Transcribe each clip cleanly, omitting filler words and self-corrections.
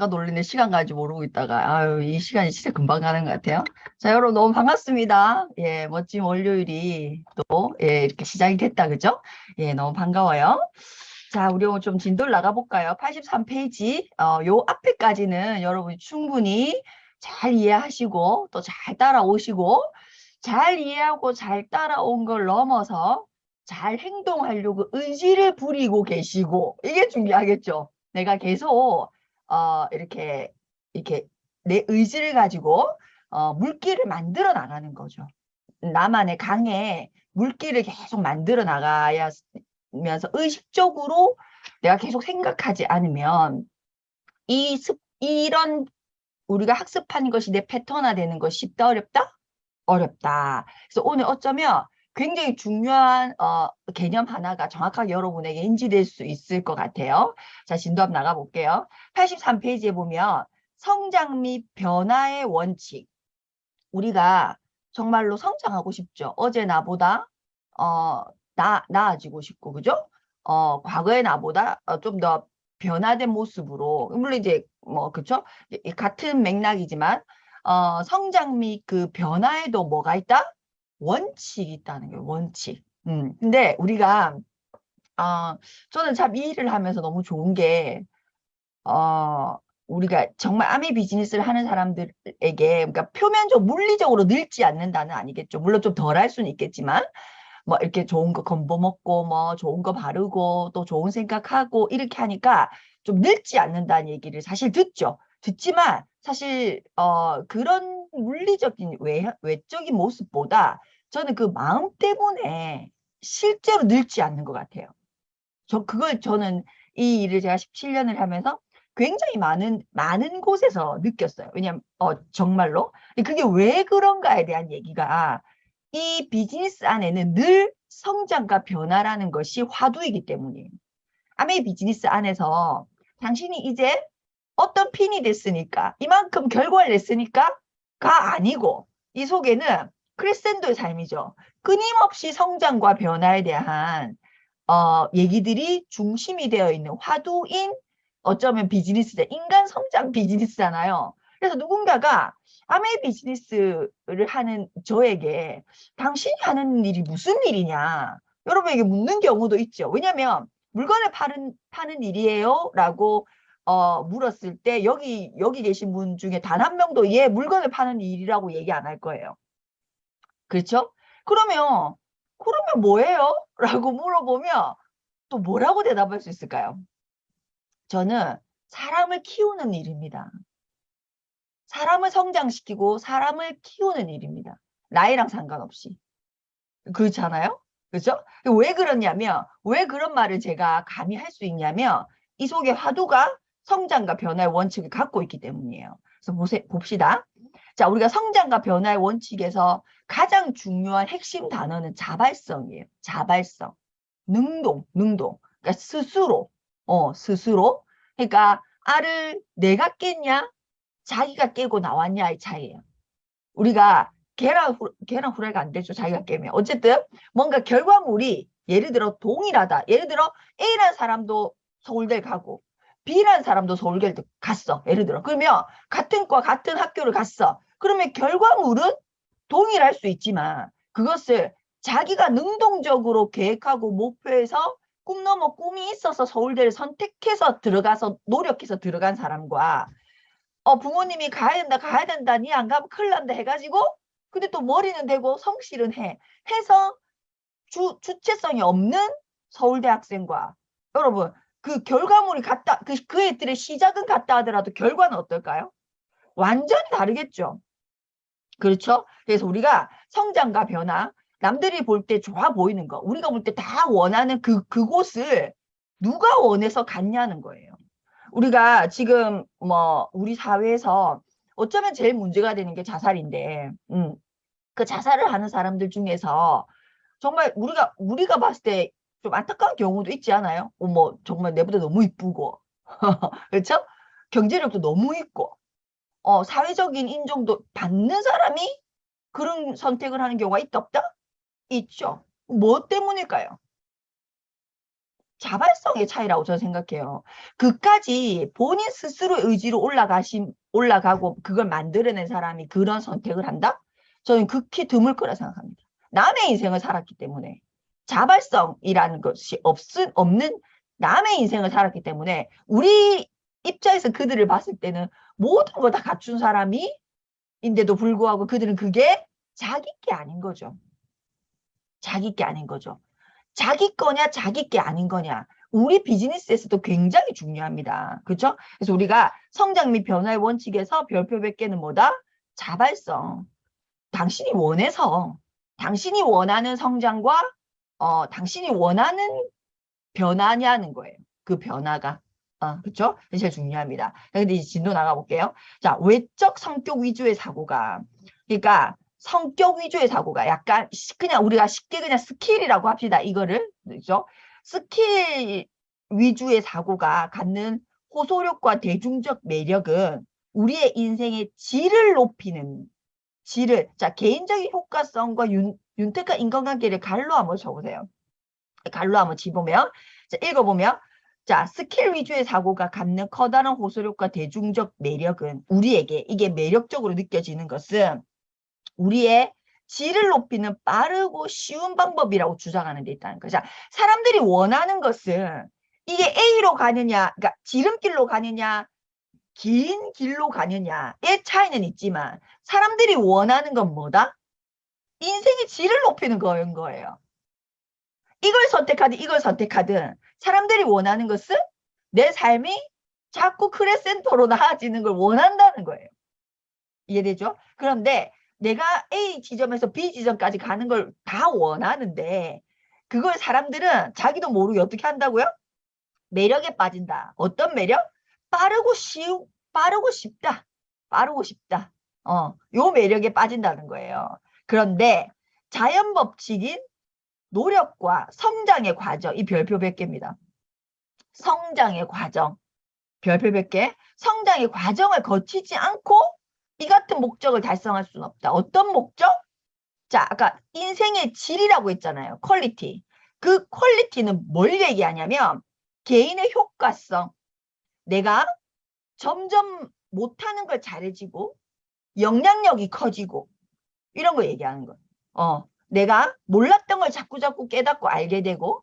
내가 놀리는 시간 가는지 모르고 있다가, 아유, 이 시간이 진짜 금방 가는 것 같아요. 자, 여러분 너무 반갑습니다. 예, 멋진 월요일이 또, 예, 이렇게 시작이 됐다, 그죠? 예, 너무 반가워요. 자, 우리 오늘 좀 진도를 나가볼까요? 83페이지, 요 앞에까지는 여러분이 충분히 잘 이해하시고, 또 잘 따라오시고, 잘 이해하고 잘 따라온 걸 넘어서 잘 행동하려고 의지를 부리고 계시고, 이게 중요하겠죠? 내가 계속 이렇게 내 의지를 가지고 물길을 만들어 나가는 거죠. 나만의 강에 물길을 계속 만들어 나가면서 의식적으로 내가 계속 생각하지 않으면 이런 우리가 학습하는 것이 내 패턴화 되는 것이 쉽다 어렵다? 어렵다. 그래서 오늘 어쩌면 굉장히 중요한 개념 하나가 정확하게 여러분에게 인지될 수 있을 것 같아요. 자, 진도 한번 나가볼게요. 83페이지에 보면 성장 및 변화의 원칙. 우리가 정말로 성장하고 싶죠. 어제 나보다 나아지고 싶고, 그죠? 과거의 나보다 좀 더 변화된 모습으로, 물론 이제 뭐 그쵸? 같은 맥락이지만 성장 및 그 변화에도 뭐가 있다? 원칙이 있다는 거예요. 원칙. 근데 우리가 저는 참 이 일을 하면서 너무 좋은 게 우리가 정말 아미 비즈니스를 하는 사람들에게, 그러니까 표면적 물리적으로 늙지 않는다는 아니겠죠. 물론 좀 덜 할 수는 있겠지만, 뭐 이렇게 좋은 거 건보 먹고, 뭐 좋은 거 바르고, 또 좋은 생각하고, 이렇게 하니까 좀 늙지 않는다는 얘기를 사실 듣죠. 듣지만, 사실, 그런 물리적인 외적인 모습보다 저는 그 마음 때문에 실제로 늙지 않는 것 같아요. 저는 이 일을 제가 17년을 하면서 굉장히 많은 곳에서 느꼈어요. 왜냐면, 정말로. 그게 왜 그런가에 대한 얘기가 이 비즈니스 안에는 늘 성장과 변화라는 것이 화두이기 때문이에요. 아메이 비즈니스 안에서 당신이 이제 어떤 핀이 됐으니까, 이만큼 결과를 냈으니까 가 아니고, 이 속에는 크레센도의 삶이죠. 끊임없이 성장과 변화에 대한 얘기들이 중심이 되어 있는 화두인 어쩌면 비즈니스다. 인간 성장 비즈니스잖아요. 그래서 누군가가 아메 비즈니스를 하는 저에게 당신이 하는 일이 무슨 일이냐 여러분에게 묻는 경우도 있죠. 왜냐하면 물건을 파는 일이에요 라고 물었을 때 여기 계신 분 중에 단 한 명도 예 물건을 파는 일이라고 얘기 안 할 거예요. 그렇죠? 그러면 뭐예요? 라고 물어보면 또 뭐라고 대답할 수 있을까요? 저는 사람을 키우는 일입니다. 사람을 성장시키고 사람을 키우는 일입니다. 나이랑 상관없이. 그렇잖아요? 그렇죠? 왜 그러냐면, 왜 그런 말을 제가 감히 할 수 있냐면, 이 속에 화두가 성장과 변화의 원칙을 갖고 있기 때문이에요. 그래서 봅시다. 자, 우리가 성장과 변화의 원칙에서 가장 중요한 핵심 단어는 자발성이에요. 자발성. 능동. 그러니까 스스로. 그러니까 알을 내가 깼냐, 자기가 깨고 나왔냐의 차이예요. 우리가 계란 후라이가 안 되죠. 자기가 깨면. 어쨌든 뭔가 결과물이 예를 들어 동일하다. 예를 들어 A라는 사람도 서울대 가고 B라는 사람도 서울대 갔어. 예를 들어. 그러면 같은 과 같은 학교를 갔어. 그러면 결과물은 동일할 수 있지만 그것을 자기가 능동적으로 계획하고 목표해서 꿈 넘어 꿈이 있어서 서울대를 선택해서 들어가서 노력해서 들어간 사람과 부모님이 가야 된다, 니 안 가면 큰일 난다 해가지고 근데 또 머리는 되고 성실은 해서 주체성이 없는 서울대 학생과 여러분 그 결과물이 같다, 그 애들의 시작은 같다 하더라도 결과는 어떨까요? 완전히 다르겠죠. 그렇죠? 그래서 우리가 성장과 변화, 남들이 볼 때 좋아 보이는 거, 우리가 볼 때 다 원하는 그곳을 누가 원해서 갔냐는 거예요. 우리가 지금 뭐 우리 사회에서 어쩌면 제일 문제가 되는 게 자살인데, 그 자살을 하는 사람들 중에서 정말 우리가 봤을 때 좀 안타까운 경우도 있지 않아요? 뭐 정말 내보다 너무 이쁘고, 그렇죠? 경제력도 너무 있고, 사회적인 인정도 받는 사람이 그런 선택을 하는 경우가 있다 없다? 있죠. 뭐 때문일까요? 자발성의 차이라고 저는 생각해요. 그까지 본인 스스로 의지로 올라가고 그걸 만들어낸 사람이 그런 선택을 한다? 저는 극히 드물 거라 생각합니다. 남의 인생을 살았기 때문에. 자발성이라는 것이 없는 남의 인생을 살았기 때문에 우리 입장에서 그들을 봤을 때는 모든 걸 다 갖춘 사람인데도 불구하고 그들은 그게 자기 게 아닌 거죠. 자기 게 아닌 거죠. 자기 거냐 자기 게 아닌 거냐. 우리 비즈니스에서도 굉장히 중요합니다. 그렇죠? 그래서 우리가 성장 및 변화의 원칙에서 별표 100개는 뭐다? 자발성. 당신이 원해서 당신이 원하는 성장과 당신이 원하는 변화냐는 거예요. 그 변화가. 그렇죠? 제일 중요합니다. 근데 이제 진도 나가볼게요. 자, 외적 성격 위주의 사고가. 그러니까 성격 위주의 사고가 약간 그냥 우리가 쉽게 그냥 스킬이라고 합시다. 이거를. 그렇죠? 스킬 위주의 사고가 갖는 호소력과 대중적 매력은 우리의 인생의 질을, 자, 개인적인 효과성과 윤택한 인간관계를 갈로 한번 쳐보세요. 갈로 한번 집으면, 자, 읽어보면, 자, 스킬 위주의 사고가 갖는 커다란 호소력과 대중적 매력은 우리에게 이게 매력적으로 느껴지는 것은 우리의 질을 높이는 빠르고 쉬운 방법이라고 주장하는 데 있다는 거죠. 사람들이 원하는 것은 이게 A로 가느냐, 그러니까 지름길로 가느냐, 긴 길로 가느냐의 차이는 있지만 사람들이 원하는 건 뭐다? 인생의 질을 높이는 거예요. 이걸 선택하든 이걸 선택하든 사람들이 원하는 것은 내 삶이 자꾸 크레센토로 나아지는 걸 원한다는 거예요. 이해되죠? 그런데 내가 A 지점에서 B 지점까지 가는 걸 다 원하는데 그걸 사람들은 자기도 모르게 어떻게 한다고요? 매력에 빠진다. 어떤 매력? 빠르고 쉽다. 빠르고 쉽다. 요 매력에 빠진다는 거예요. 그런데 자연 법칙인 노력과 성장의 과정, 이 별표 100개입니다. 성장의 과정, 별표 100개. 성장의 과정을 거치지 않고 이 같은 목적을 달성할 수는 없다. 어떤 목적? 자, 아까 인생의 질이라고 했잖아요. 퀄리티. 그 퀄리티는 뭘 얘기하냐면 개인의 효과성. 내가 점점 못하는 걸 잘해지고 영향력이 커지고 이런 거 얘기하는 거예요. 내가 몰랐던 걸 자꾸 깨닫고 알게 되고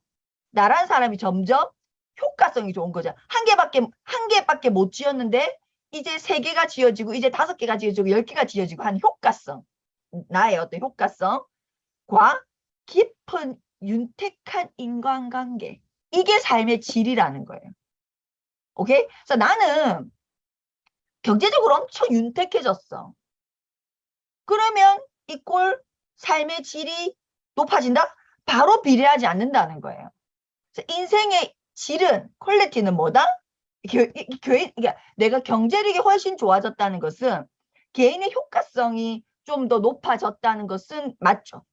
나란 사람이 점점 효과성이 좋은 거죠. 한 개밖에 못 지었는데 이제 3개가 지어지고 이제 5개가 지어지고 10개가 지어지고 한 효과성. 나의 어떤 효과성과 깊은 윤택한 인간관계. 이게 삶의 질이라는 거예요. 오케이? 그래서 나는 경제적으로 엄청 윤택해졌어. 그러면 이꼴 삶의 질이 높아진다? 바로 비례하지 않는다는 거예요. 인생의 질은, 퀄리티는 뭐다? 그러니까 내가 경제력이 훨씬 좋아졌다는 것은 개인의 효과성이 좀 더 높아졌다는 것은 맞죠.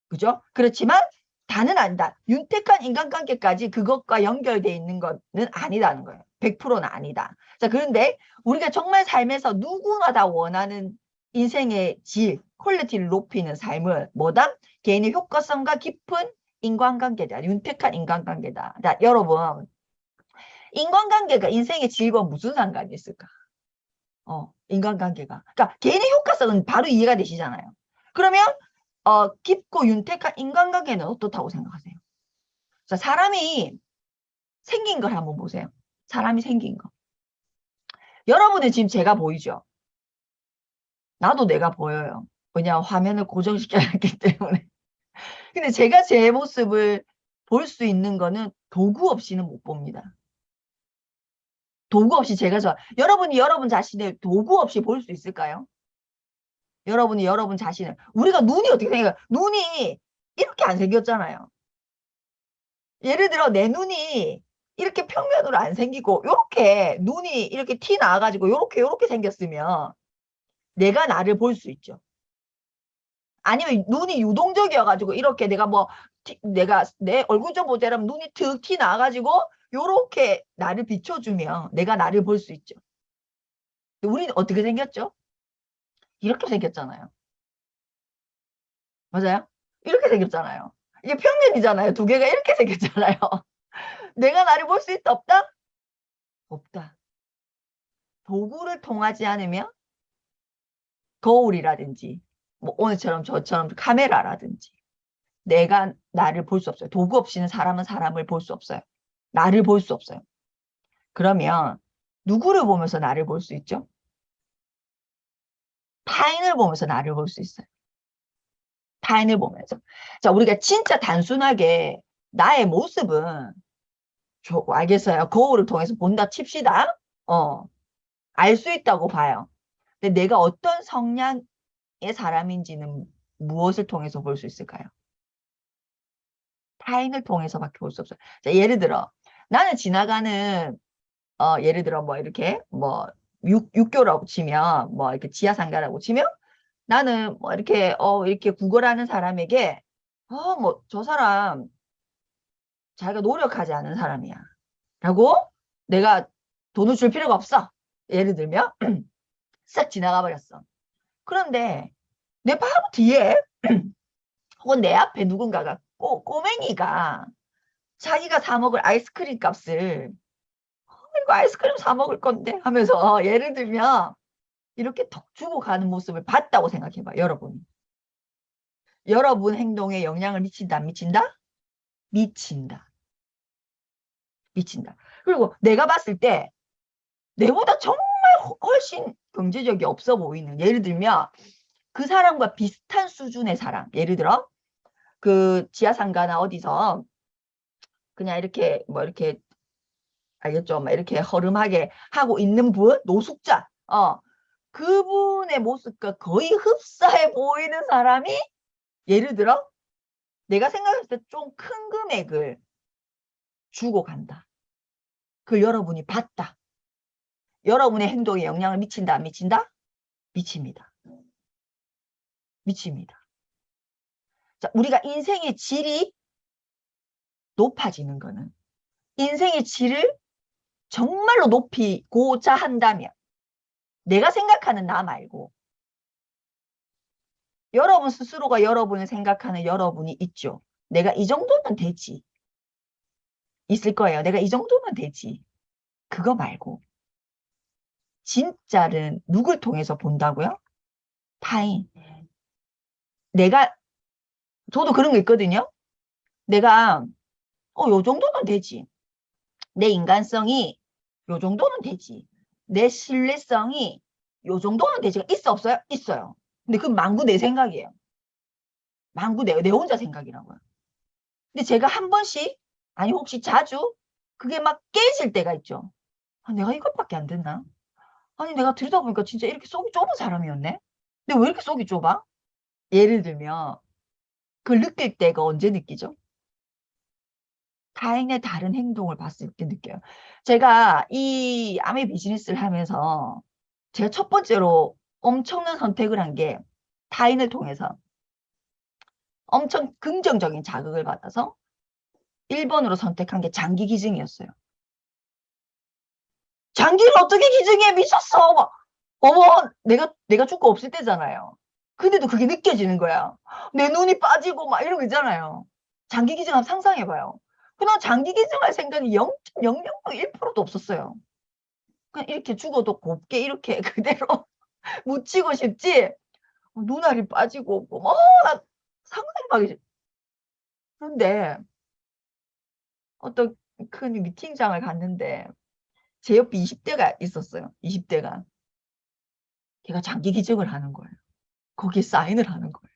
그죠? 그렇지만 다는 아니다. 윤택한 인간관계까지 그것과 연결되어 있는 것은 아니다는 거예요. 100%는 아니다. 자, 그런데 우리가 정말 삶에서 누구나 다 원하는 인생의 질, 퀄리티를 높이는 삶은 뭐다? 개인의 효과성과 깊은 인간관계다. 윤택한 인간관계다. 자, 여러분, 인간관계가 인생의 질과 무슨 상관이 있을까? 인간관계가. 그러니까 개인의 효과성은 바로 이해가 되시잖아요. 그러면 깊고 윤택한 인간관계는 어떻다고 생각하세요? 자, 사람이 생긴 걸 한번 보세요. 사람이 생긴 거. 여러분은 지금 제가 보이죠? 나도 내가 보여요. 왜냐하면 화면을 고정시켜놨기 때문에. 근데 제가 제 모습을 볼 수 있는 거는 도구 없이는 못 봅니다. 도구 없이 여러분이 여러분 자신을 도구 없이 볼 수 있을까요? 여러분이 여러분 자신을. 우리가 눈이 어떻게 생겨요? 눈이 이렇게 안 생겼잖아요. 예를 들어 내 눈이 이렇게 평면으로 안 생기고 요렇게 눈이 이렇게 티 나와가지고 요렇게 생겼으면 내가 나를 볼 수 있죠. 아니면 눈이 유동적이어가지고 이렇게 내가 내 얼굴 좀 보자라면 눈이 득 티 나와가지고 요렇게 나를 비춰주면 내가 나를 볼 수 있죠. 우리는 어떻게 생겼죠? 이렇게 생겼잖아요. 맞아요? 이렇게 생겼잖아요. 이게 평면이잖아요. 두 개가 이렇게 생겼잖아요. 내가 나를 볼 수 있다, 없다? 없다. 도구를 통하지 않으면 거울이라든지 뭐 오늘처럼 저처럼 카메라라든지 내가 나를 볼 수 없어요. 도구 없이는 사람은 사람을 볼 수 없어요. 나를 볼 수 없어요. 그러면 누구를 보면서 나를 볼 수 있죠? 타인을 보면서 나를 볼 수 있어요. 타인을 보면서. 자, 우리가 진짜 단순하게 나의 모습은 알겠어요. 거울을 통해서 본다 칩시다. 알 수 있다고 봐요. 근데 내가 어떤 성향의 사람인지는 무엇을 통해서 볼 수 있을까요? 타인을 통해서밖에 볼 수 없어요. 자, 예를 들어 나는 지나가는 예를 들어 뭐 이렇게 뭐 육교라고 치면 뭐 이렇게 지하상가라고 치면 나는 뭐 이렇게 이렇게 구걸하는 사람에게 뭐 저 사람 자기가 노력하지 않은 사람이야 라고 내가 돈을 줄 필요가 없어. 예를 들면 싹 지나가 버렸어. 그런데 내 바로 뒤에 혹은 내 앞에 누군가가 꼬맹이가 자기가 사 먹을 아이스크림 값을 이거 아이스크림 사 먹을 건데 하면서 예를 들면 이렇게 턱 주고 가는 모습을 봤다고 생각해봐. 여러분. 여러분 행동에 영향을 미친다, 안 미친다? 미친다. 미친다. 그리고 내가 봤을 때 내보다 정말 훨씬 경제력이 없어 보이는, 예를 들면 그 사람과 비슷한 수준의 사람, 예를 들어 그 지하상가나 어디서 그냥 이렇게 뭐 이렇게 알겠죠? 막 이렇게 허름하게 하고 있는 분, 노숙자, 그분의 모습과 거의 흡사해 보이는 사람이 예를 들어 내가 생각했을 때 좀 큰 금액을 주고 간다. 그걸 여러분이 봤다. 여러분의 행동에 영향을 미친다, 안 미친다? 미칩니다. 미칩니다. 자, 우리가 인생의 질이 높아지는 거는 인생의 질을 정말로 높이고자 한다면 내가 생각하는 나 말고 여러분 스스로가 여러분을 생각하는 여러분이 있죠. 내가 이 정도면 되지. 있을 거예요. 내가 이 정도면 되지. 그거 말고 진짜는 누굴 통해서 본다고요? 타인. 내가 저도 그런 거 있거든요. 내가 요 정도면 되지. 내 인간성이 요 정도는 되지. 내 신뢰성이 요 정도는 되지. 있어 없어요? 있어요. 근데 그 망구 내 생각이에요. 망구 내 혼자 생각이라고요. 근데 제가 한 번씩 아니 혹시 자주 그게 막 깨질 때가 있죠. 내가 이것밖에 안 됐나? 아니 내가 들여다보니까 진짜 이렇게 속이 좁은 사람이었네? 근데 왜 이렇게 속이 좁아? 예를 들면 그걸 느낄 때가 언제 느끼죠? 타인의 다른 행동을 봤을 때 느껴요. 제가 이 아메 비즈니스를 하면서 제가 첫 번째로 엄청난 선택을 한 게 타인을 통해서 엄청 긍정적인 자극을 받아서 1번으로 선택한 게 장기 기증이었어요. 장기를 어떻게 기증해? 미쳤어! 막, 어머, 내가 죽고 없을 때잖아요. 근데도 그게 느껴지는 거야. 내 눈이 빠지고 막 이런 거 있잖아요. 장기 기증 한번 상상해봐요. 그냥 장기 기증할 생각이 0.001%도 없었어요. 그냥 이렇게 죽어도 곱게 이렇게 그대로 묻히고 싶지. 눈알이 빠지고 뭐, 나 상상하기 싫. 그런데 어떤 큰 미팅장을 갔는데 제 옆에 20대가 있었어요. 20대가. 걔가 장기 기증을 하는 거예요. 거기에 사인을 하는 거예요.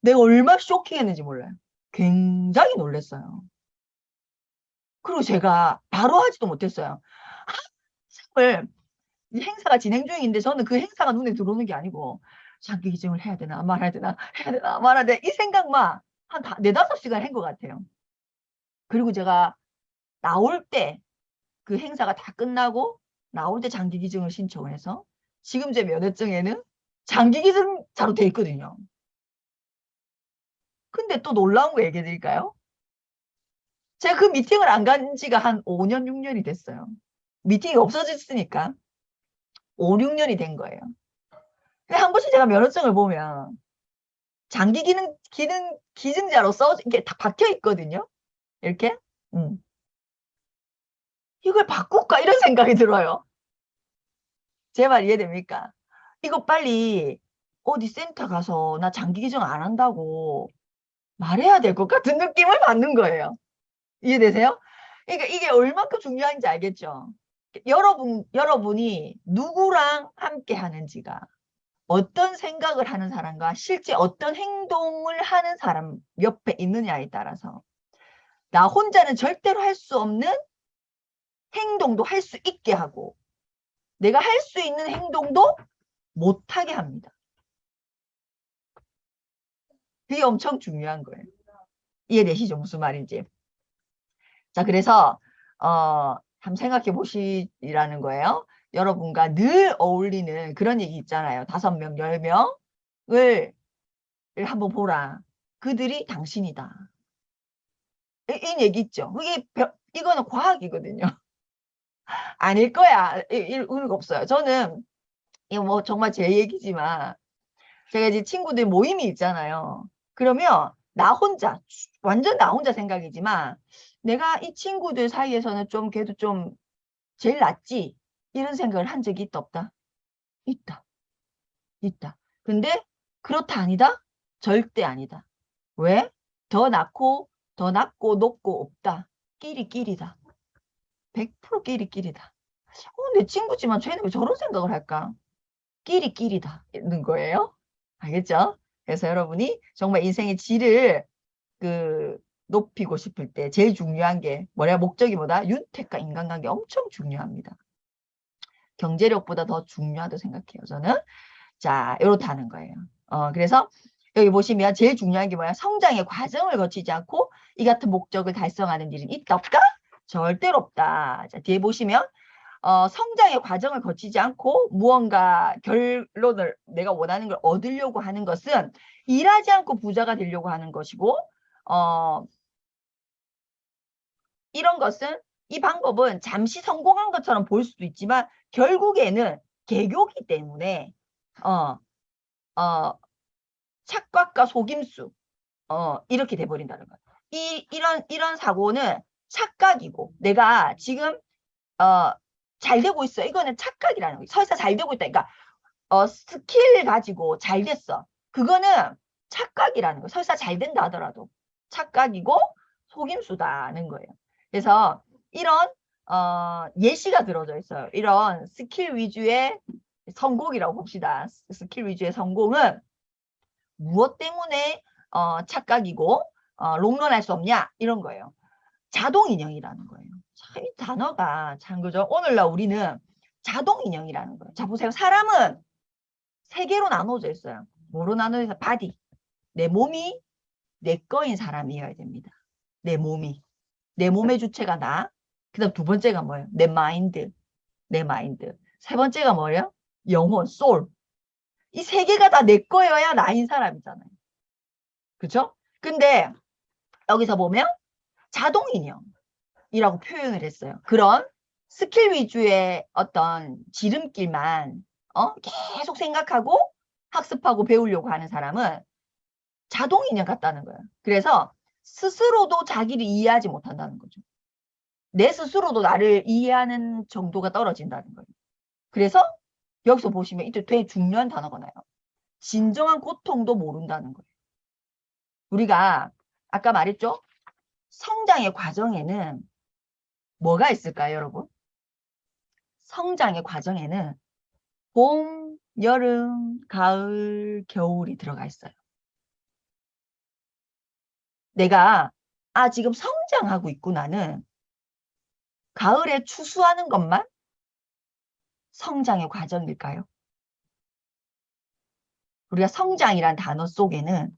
내가 얼마나 쇼킹했는지 몰라요. 굉장히 놀랐어요. 그리고 제가 바로 하지도 못했어요. 한참을 이 행사가 진행 중인데 저는 그 행사가 눈에 들어오는 게 아니고 장기 기증을 해야 되나 말아야 되나 해야 되나 말아야 되나 이 생각만 한 4~5시간 한 것 같아요. 그리고 제가 나올 때 그 행사가 다 끝나고 나올 때 장기 기증을 신청을 해서 지금 제 면허증에는 장기 기증자로 돼 있거든요. 근데 또 놀라운 거 얘기해 드릴까요? 제가 그 미팅을 안 간 지가 한 5년, 6년이 됐어요. 미팅이 없어졌으니까 5, 6년이 된 거예요. 근데 한 번씩 제가 면허증을 보면 장기 기증자로 이게 다 박혀 있거든요. 이렇게. 음. 이걸 바꿀까? 이런 생각이 들어요. 제 말 이해됩니까? 이거 빨리 어디 센터 가서 나 장기 개정 안 한다고 말해야 될 것 같은 느낌을 받는 거예요. 이해되세요? 그러니까 이게 얼마큼 중요한지 알겠죠? 여러분이 누구랑 함께 하는지가 어떤 생각을 하는 사람과 실제 어떤 행동을 하는 사람 옆에 있느냐에 따라서 나 혼자는 절대로 할 수 없는 행동도 할 수 있게 하고 내가 할 수 있는 행동도 못하게 합니다. 그게 엄청 중요한 거예요. 이해되시죠? 무슨 말인지. 자, 그래서 한번 생각해 보시라는 거예요. 여러분과 늘 어울리는 그런 얘기 있잖아요. 5명, 10명을 한번 보라. 그들이 당신이다. 이 얘기 있죠. 이거는 과학이거든요. 아닐 거야. 의미가 없어요. 저는 이거 뭐 정말 제 얘기지만 제가 이제 친구들 모임이 있잖아요. 그러면 나 혼자 완전 나 혼자 생각이지만 내가 이 친구들 사이에서는 좀 그래도 좀 제일 낫지 이런 생각을 한 적이 있다 없다? 있다. 있다. 근데 그렇다 아니다? 절대 아니다. 왜? 더 낫고 높고 없다. 끼리끼리다. 100% 끼리끼리다. 내 친구지만 쟤는 왜 저런 생각을 할까? 끼리끼리다. 있는 거예요. 알겠죠? 그래서 여러분이 정말 인생의 질을 그 높이고 싶을 때 제일 중요한 게 뭐냐? 목적이 뭐다? 윤택과 인간관계 엄청 중요합니다. 경제력보다 더 중요하다고 생각해요. 저는. 자, 이렇다는 거예요. 그래서 여기 보시면 제일 중요한 게 뭐야? 성장의 과정을 거치지 않고 이 같은 목적을 달성하는 일은 있다 없다? 절대로 없다. 자, 뒤에 보시면 성장의 과정을 거치지 않고 무언가 결론을 내가 원하는 걸 얻으려고 하는 것은 일하지 않고 부자가 되려고 하는 것이고 이런 것은 이 방법은 잠시 성공한 것처럼 보일 수도 있지만 결국에는 개교기 때문에 어, 어, 착각과 속임수 이렇게 돼버린다는 거예요. 이런 사고는 착각이고 내가 지금 잘 되고 있어. 이거는 착각이라는 거예요. 설사 잘 되고 있다. 그러니까 스킬 가지고 잘 됐어. 그거는 착각이라는 거예요. 설사 잘 된다 하더라도 착각이고 속임수다는 거예요. 그래서 이런 예시가 들어져 있어요. 이런 스킬 위주의 성공이라고 봅시다. 스킬 위주의 성공은 무엇 때문에 착각이고 롱런할 수 없냐 이런 거예요. 자동인형이라는 거예요. 참, 이 단어가 참 그죠? 오늘날 우리는 자동인형이라는 거예요. 자 보세요. 사람은 세 개로 나눠져 있어요. 뭐로 나눠져 있어요? 바디. 내 몸이 내 거인 사람이어야 됩니다. 내 몸이. 내 몸의 주체가 나. 그 다음 두 번째가 뭐예요? 내 마인드. 내 마인드. 세 번째가 뭐예요? 영혼, 소울. 이 세 개가 다 내 거여야 나인 사람이잖아요. 그쵸? 근데 여기서 보면 자동인형이라고 표현을 했어요. 그런 스킬 위주의 어떤 지름길만 계속 생각하고 학습하고 배우려고 하는 사람은 자동인형 같다는 거예요. 그래서 스스로도 자기를 이해하지 못한다는 거죠. 내 스스로도 나를 이해하는 정도가 떨어진다는 거예요. 그래서 여기서 보시면 이때 되게 중요한 단어가 나요. 진정한 고통도 모른다는 거예요. 우리가 아까 말했죠? 성장의 과정에는 뭐가 있을까요, 여러분? 성장의 과정에는 봄, 여름, 가을, 겨울이 들어가 있어요. 내가 지금 성장하고 있구나는 가을에 추수하는 것만 성장의 과정일까요? 우리가 성장이란 단어 속에는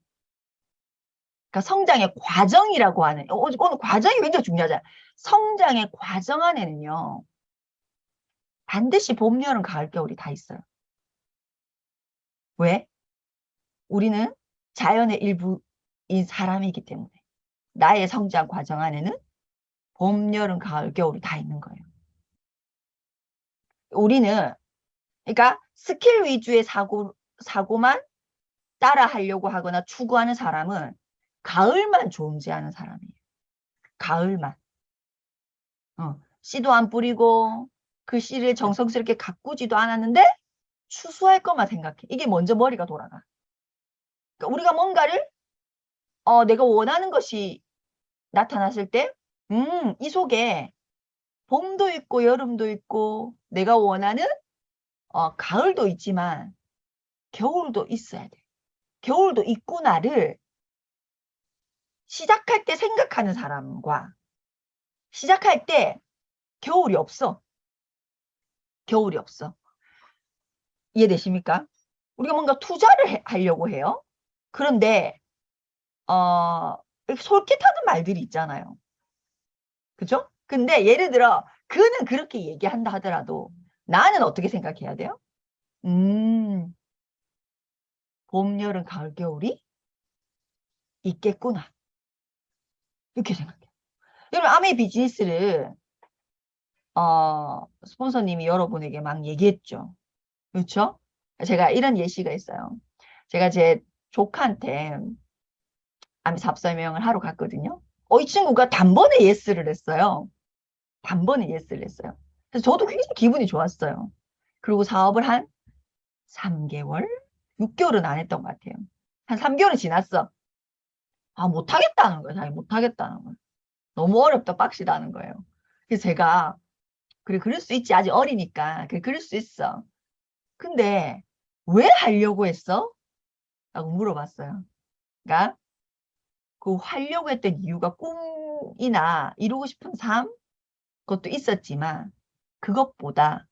그러니까 성장의 과정이라고 하는 오늘 과정이 굉장히 중요하잖아요. 성장의 과정 안에는요. 반드시 봄, 여름, 가을, 겨울이 다 있어요. 왜? 우리는 자연의 일부인 사람이기 때문에 나의 성장 과정 안에는 봄, 여름, 가을, 겨울이 다 있는 거예요. 우리는 그러니까 스킬 위주의 사고만 따라 하려고 하거나 추구하는 사람은 가을만 존재하는 사람이에요. 가을만. 씨도 안 뿌리고 그 씨를 정성스럽게 가꾸지도 않았는데 추수할 것만 생각해. 이게 먼저 머리가 돌아가. 그러니까 우리가 뭔가를 내가 원하는 것이 나타났을 때 이 속에 봄도 있고 여름도 있고 내가 원하는 가을도 있지만 겨울도 있어야 돼. 겨울도 있구나를 시작할 때 생각하는 사람과 시작할 때 겨울이 없어. 겨울이 없어. 이해되십니까? 우리가 뭔가 투자를 하려고 해요. 그런데 이렇게 솔깃하는 말들이 있잖아요. 그죠? 근데 예를 들어 그는 그렇게 얘기한다 하더라도 나는 어떻게 생각해야 돼요? 봄, 여름, 가을, 겨울이 있겠구나. 이렇게 생각해요. 여러분, 아메 비즈니스를 스폰서님이 여러분에게 막 얘기했죠. 그렇죠? 제가 이런 예시가 있어요. 제가 제 조카한테 아메 사업 설명을 하러 갔거든요. 이 친구가 단번에 예스를 했어요. 단번에 예스를 했어요. 그래서 저도 굉장히 기분이 좋았어요. 그리고 사업을 한 3개월? 6개월은 안 했던 것 같아요. 한 3개월이 지났어. 못하겠다는 거예요. 자기 못하겠다는 거예요. 너무 어렵다, 빡시다는 거예요. 그래서 제가, 그래, 그럴 수 있지. 아직 어리니까. 그래, 그럴 수 있어. 근데, 왜 하려고 했어? 라고 물어봤어요. 그러니까, 그 하려고 했던 이유가 꿈이나 이루고 싶은 삶? 그것도 있었지만, 그것보다,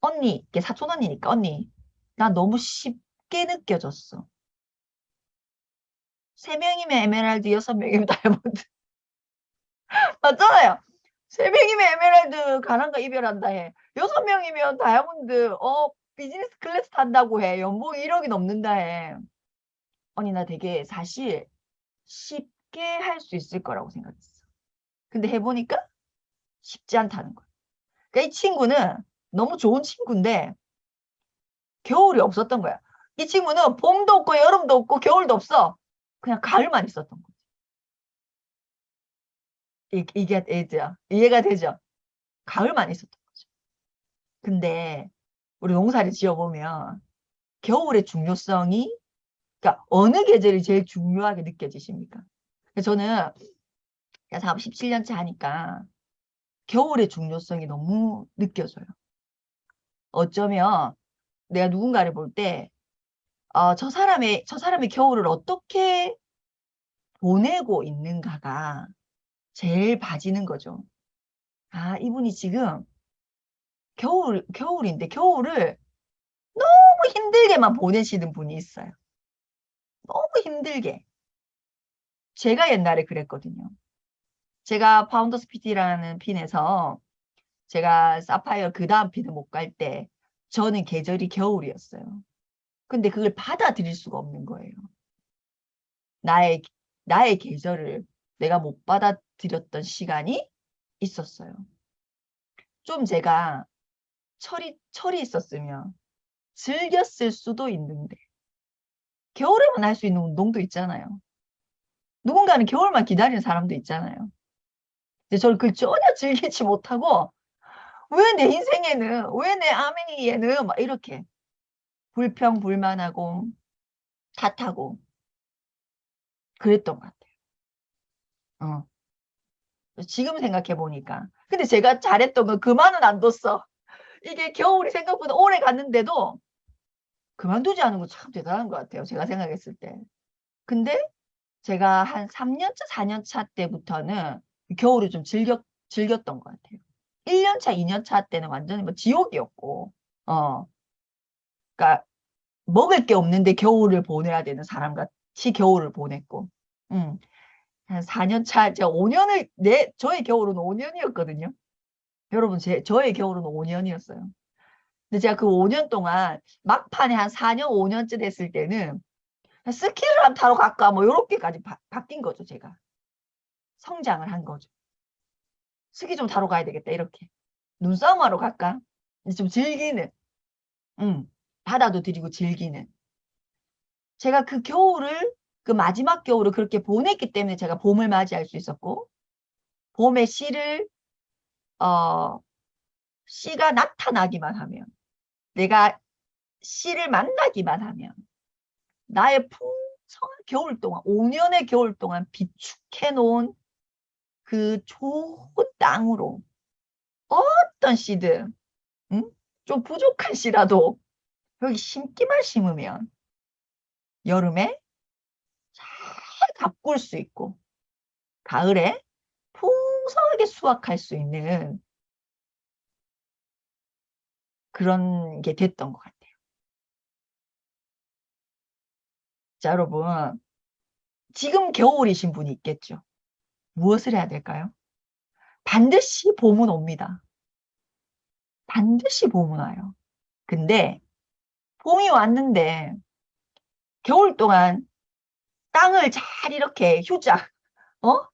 언니, 이게 사촌 언니니까, 언니, 나 너무 쉽게 느껴졌어. 3명이면 에메랄드, 6명이면 다이아몬드. 맞잖아요. 3명이면 에메랄드 가난과 이별한다 해. 6명이면 다이아몬드 비즈니스 클래스 탄다고 해. 연봉 1억이 넘는다 해. 언니 나 되게 사실 쉽게 할 수 있을 거라고 생각했어. 근데 해보니까 쉽지 않다는 거야. 그러니까 이 친구는 너무 좋은 친구인데 겨울이 없었던 거야. 이 친구는 봄도 없고 여름도 없고 겨울도 없어. 그냥 가을만 있었던 거야. 이게 이해가 되죠? 가을만 있었던 거죠. 근데 우리 농사를 지어보면 겨울의 중요성이 그러니까 어느 계절이 제일 중요하게 느껴지십니까? 저는 사업 17년째 하니까 겨울의 중요성이 너무 느껴져요. 어쩌면 내가 누군가를 볼 때 저 사람의 겨울을 어떻게 보내고 있는가가 제일 봐지는 거죠. 이분이 지금 겨울인데 겨울을 너무 힘들게만 보내시는 분이 있어요. 너무 힘들게. 제가 옛날에 그랬거든요. 제가 파운더스 PT라는 핀에서 제가 사파이어 그 다음 핀을 못 갈 때 저는 계절이 겨울이었어요. 근데 그걸 받아들일 수가 없는 거예요. 나의, 나의 계절을 내가 못 받아들였던 시간이 있었어요. 좀 제가 철이 있었으면 즐겼을 수도 있는데 겨울에만 할 수 있는 운동도 있잖아요. 누군가는 겨울만 기다리는 사람도 있잖아요. 근데 저는 그걸 전혀 즐기지 못하고 왜 내 인생에는 왜 내 아메이에는 막 이렇게 불평불만하고 탓하고 그랬던 것 같아요. 지금 생각해 보니까. 근데 제가 잘했던 건 그만은 안 뒀어. 이게 겨울이 생각보다 오래 갔는데도 그만두지 않은 거 참 대단한 것 같아요. 제가 생각했을 때. 근데 제가 한 3년차, 4년차 때부터는 겨울을 좀 즐겼던 것 같아요. 1년차, 2년차 때는 완전히 뭐 지옥이었고, 그러니까 먹을 게 없는데 겨울을 보내야 되는 사람 같이 겨울을 보냈고, 한 4년차, 제가 5년을, 저의 겨울은 5년이었거든요. 여러분, 저의 겨울은 5년이었어요. 근데 제가 그 5년 동안 막판에 한 4년, 5년째 됐을 때는 스키를 한번 타러 갈까, 뭐, 요렇게까지 바뀐 거죠, 제가. 성장을 한 거죠. 스키 좀 타러 가야 되겠다, 이렇게. 눈싸움하러 갈까? 좀 즐기는, 바다도 들이고 즐기는. 제가 그 겨울을, 그 마지막 겨울을 그렇게 보냈기 때문에 제가 봄을 맞이할 수 있었고, 봄의 씨를 씨가 나타나기만 하면, 내가 씨를 만나기만 하면, 나의 풍성한 겨울 동안, 5년의 겨울 동안 비축해 놓은 그 좋은 땅으로 어떤 씨든, 응? 좀 부족한 씨라도 여기 심기만 심으면 여름에 잘 가꿀 수 있고 가을에 풍성하게 수확할 수 있는 그런 게 됐던 것 같아요. 자, 여러분, 지금 겨울이신 분이 있겠죠. 무엇을 해야 될까요? 반드시 봄은 옵니다. 반드시 봄은 와요. 근데 봄이 왔는데 겨울 동안 땅을 잘 이렇게 휴작, 어?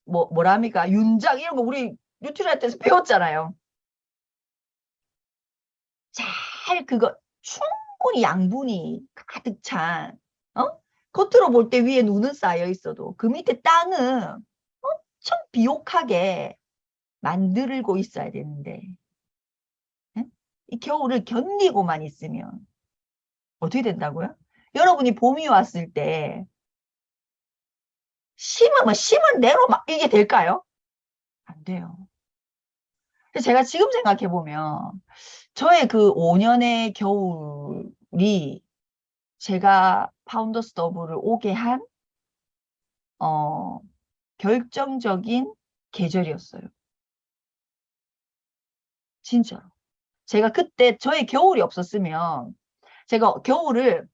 뭐랍니까? 윤작 이런 거 우리 뉴트리아 때서 배웠잖아요. 잘 그거 충분히 양분이 가득 찬, 겉으로 볼 때 위에 눈은 쌓여 있어도 그 밑에 땅은 엄청 비옥하게 만들고 있어야 되는데, 응? 이 겨울을 견디고만 있으면 어떻게 된다고요? 여러분이 봄이 왔을 때 심은 대로 막 이게 될까요? 안 돼요. 그래서 제가 지금 생각해 보면 저의 그 5년의 겨울이 제가 파운더스 더블을 오게 한 어, 결정적인 계절이었어요. 진짜로. 제가 그때 저의 겨울이 없었으면 제가 겨울을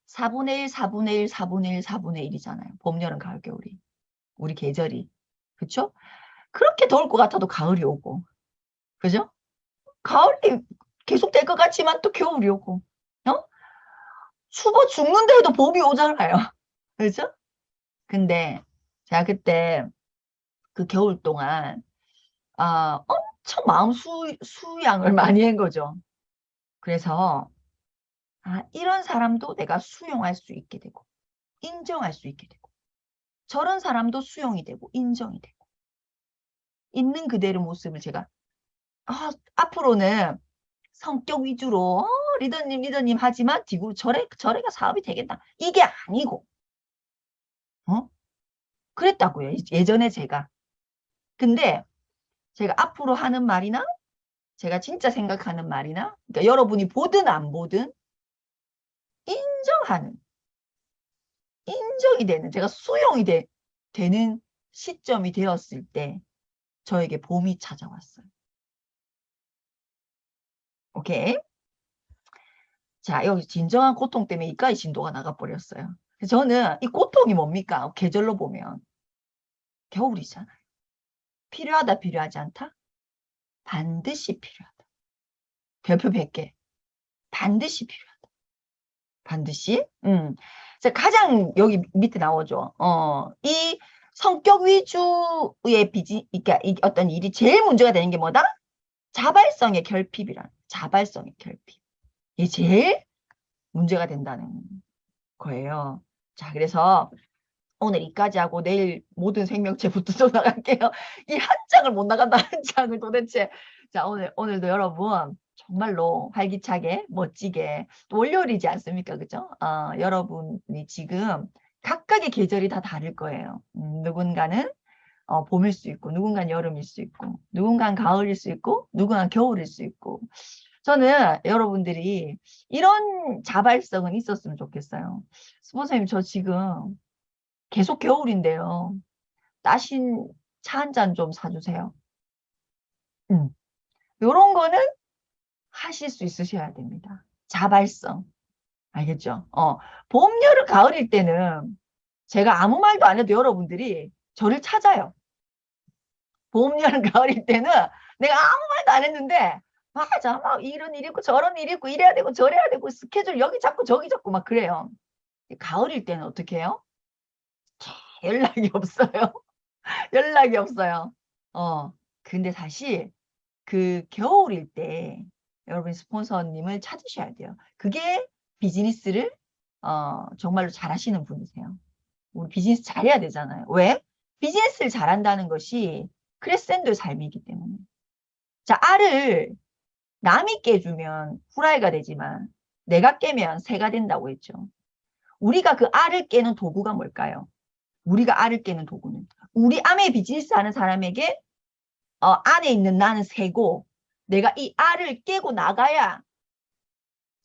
4분의 1, 4분의 1, 4분의 1, 4분의 1이잖아요. 봄, 여름, 가을, 겨울이. 우리 계절이. 그쵸? 그렇게 더울 것 같아도 가을이 오고. 그죠? 가을이 계속 될 것 같지만 또 겨울이 오고. 어? 추워 죽는데도 봄이 오잖아요. 그죠? 근데 제가 그때 그 겨울 동안 엄청 마음 수양을 많이 한 거죠. 그래서 이런 사람도 내가 수용할 수 있게 되고 인정할 수 있게 되고 저런 사람도 수용이 되고 인정이 되고 있는 그대로 모습을 제가 앞으로는 성격 위주로 리더님 하지만 뒤로 저래가 사업이 되겠다. 이게 아니고 그랬다고요. 예전에 제가. 근데 제가 앞으로 하는 말이나 제가 진짜 생각하는 말이나 그러니까 여러분이 보든 안 보든 인정하는 인정이 되는 제가 수용이 되는 시점이 되었을 때 저에게 봄이 찾아왔어요. 오케이? 자, 여기 진정한 고통 때문에 이까지 진도가 나가버렸어요. 저는 이 고통이 뭡니까? 계절로 보면 겨울이잖아요. 필요하다, 필요하지 않다? 반드시 필요하다. 별표 100개. 반드시 필요하다. 반드시. 자, 가장 여기 밑에 나오죠. 이 성격 위주의 그러니까 어떤 일이 제일 문제가 되는 게 뭐다? 자발성의 결핍이란. 자발성의 결핍. 이게 제일 문제가 된다는 거예요. 자, 그래서 오늘 이까지 하고 내일 모든 생명체부터 또 나갈게요. 이 한 장을 못 나간다, 한 장을 도대체. 자, 오늘도 여러분 정말로 활기차게, 멋지게, 또 월요일이지 않습니까? 그죠? 여러분이 지금 각각의 계절이 다 다를 거예요. 누군가는 봄일 수 있고, 누군가는 여름일 수 있고, 누군가는 가을일 수 있고, 누군가는 겨울일 수 있고. 저는 여러분들이 이런 자발성은 있었으면 좋겠어요. 스포츠님, 저 지금 계속 겨울인데요. 따신 차 한 잔 좀 사주세요. 요런 거는 하실 수 있으셔야 됩니다. 자발성. 알겠죠? 봄, 여름, 가을일 때는 제가 아무 말도 안 해도 여러분들이 저를 찾아요. 봄, 여름, 가을일 때는 내가 아무 말도 안 했는데 맞아, 막 이런 일이 있고 저런 일이 있고 이래야 되고 저래야 되고 스케줄 여기 잡고 저기 잡고 막 그래요. 가을일 때는 어떻게 해요? 연락이 없어요. 연락이 없어요. 근데 사실 그 겨울일 때 여러분 스폰서님을 찾으셔야 돼요. 그게 비즈니스를 정말로 잘하시는 분이세요. 우리 비즈니스 잘해야 되잖아요. 왜? 비즈니스를 잘한다는 것이 크레센도의 삶이기 때문에. 자, 알을 남이 깨주면 후라이가 되지만 내가 깨면 새가 된다고 했죠. 우리가 그 알을 깨는 도구가 뭘까요? 우리가 알을 깨는 도구는 우리 암의 비즈니스 하는 사람에게 안에 있는 나는 새고 내가 이 알을 깨고 나가야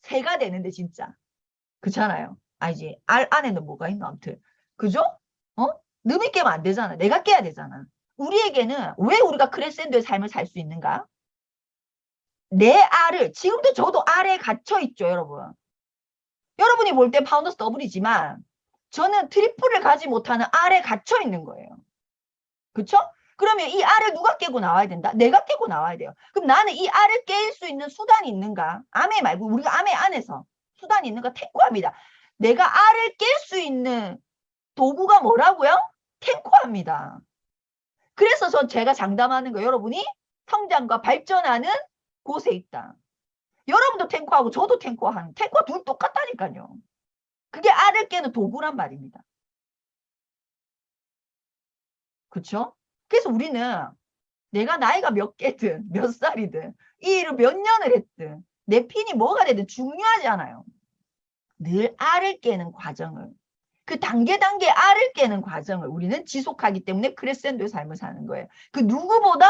새가 되는데 진짜. 그렇잖아요. 알지? 알 안에는 뭐가 있나 아무튼. 그죠? 남이 깨면 안 되잖아. 내가 깨야 되잖아. 우리에게는 왜 우리가 크레센도의 삶을 살 수 있는가? 내 알을 지금도 저도 알에 갇혀 있죠, 여러분. 여러분이 볼 때 파운더스 더블이지만 저는 트리플을 가지 못하는 알에 갇혀 있는 거예요. 그렇죠? 그러면 이 알을 누가 깨고 나와야 된다? 내가 깨고 나와야 돼요. 그럼 나는 이 알을 깰 수 있는 수단이 있는가? 암에 말고 우리가 암의 안에서 수단이 있는가? 탱고합니다. 내가 알을 깰 수 있는 도구가 뭐라고요? 탱고합니다. 그래서 제가 장담하는 거 여러분이 성장과 발전하는 곳에 있다. 여러분도 탱고하고 저도 탱고하는 탱고 둘 똑같다니까요. 그게 알을 깨는 도구란 말입니다. 그렇죠? 그래서 우리는 내가 나이가 몇 개든 몇 살이든 이 일을 몇 년을 했든 내 핀이 뭐가 되든 중요하지 않아요. 늘 알을 깨는 과정을 그 단계 알을 깨는 과정을 우리는 지속하기 때문에 크레센도의 삶을 사는 거예요. 그 누구보다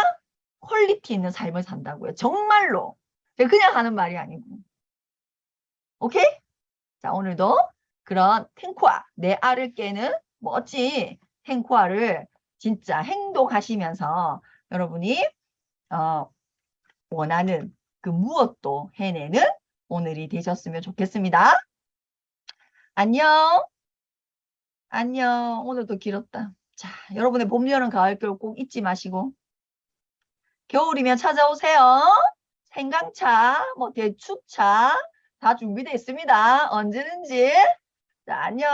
퀄리티 있는 삶을 산다고요. 정말로. 그냥 하는 말이 아니고. 오케이? 자, 오늘도 그런 탱코아, 내 알을 깨는 멋진 탱코아를 진짜 행동하시면서 여러분이 원하는 그 무엇도 해내는 오늘이 되셨으면 좋겠습니다. 안녕. 안녕. 오늘도 길었다. 자, 여러분의 봄, 여름, 가을, 겨울 꼭 잊지 마시고 겨울이면 찾아오세요. 생강차, 뭐 대추차 다 준비되어 있습니다. 언제든지. 자, 안녕.